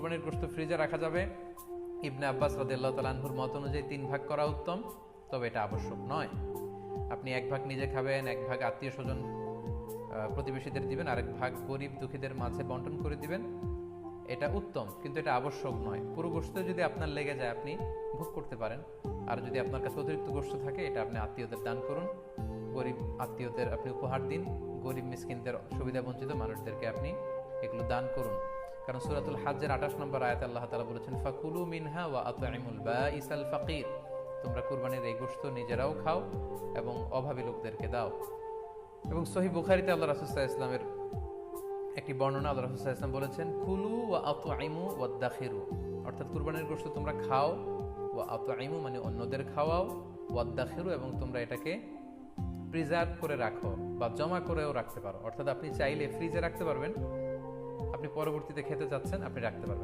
কুরবানির গোশত ফ্রিজে রাখা যাবে। ইবনে আব্বাস রাদিয়াল্লাহু তাআলা আনহুর মত অনুযায়ী 3 ভাগ করা উত্তম, তবে এটা আবশ্যক নয়। আপনি 1 ভাগ নিজে খাবেন, 1 ভাগ আত্মীয় স্বজন প্রতিবেশীদের দিবেন, আরেক ভাগ গরিব দুঃখীদের মাঝে বন্টন করে দিবেন, এটা উত্তম, কিন্তু এটা আবশ্যক নয়। পুরো গোশত যদি আপনার লেগে যায় আপনি ভোগ করতে পারেন, আর যদি আপনার কাছে অতিরিক্ত গোশত থাকে এটা আপনি আত্মীয়দের দান করুন, গরিব আত্মীয়দের আপনি উপহার দিন, গরিব মিসকিনদের, সুবিধা বঞ্চিত মানুষদেরকে আপনি এগুলো দান করুন। কারণ সূরাতুল হাজ্জের 28 নম্বর আয়াতে আল্লাহ তাআলা বলেছেন, ফাকুলু মিনহা ওয়া আত'ইমুল বাঈসাল ফাকির, তোমরা কুরবানির এই গোশত নিজেরাও খাও এবং অভাবী লোকদেরকে দাও। এবং সহিহ বুখারীতে আল্লাহ রাসূল সাল্লাল্লাহু আলাইহি ওয়াসাল্লামের একটি বর্ণনা, আল্লাহ রাসূল সাল্লাল্লাহু আলাইহি ওয়াসাল্লাম বলেছেন, কুলু ওয়া আত'ইমু ওয়াদাখিরু, অর্থাৎ কুরবানির গোশত তোমরা খাও, ওয়া আত'ইমু মানে অন্যদের খাওয়াও, ওয়াদাখিরু এবং তোমরা এটাকে প্রিজার্ভ করে রাখো বা জমা করেও রাখতে পারো। অর্থাৎ আপনি চাইলে ফ্রিজে রাখতে পারবেন, আপনি পরবর্তীতে খেতে চাচ্ছেন আপনি রাখতে পারবেন।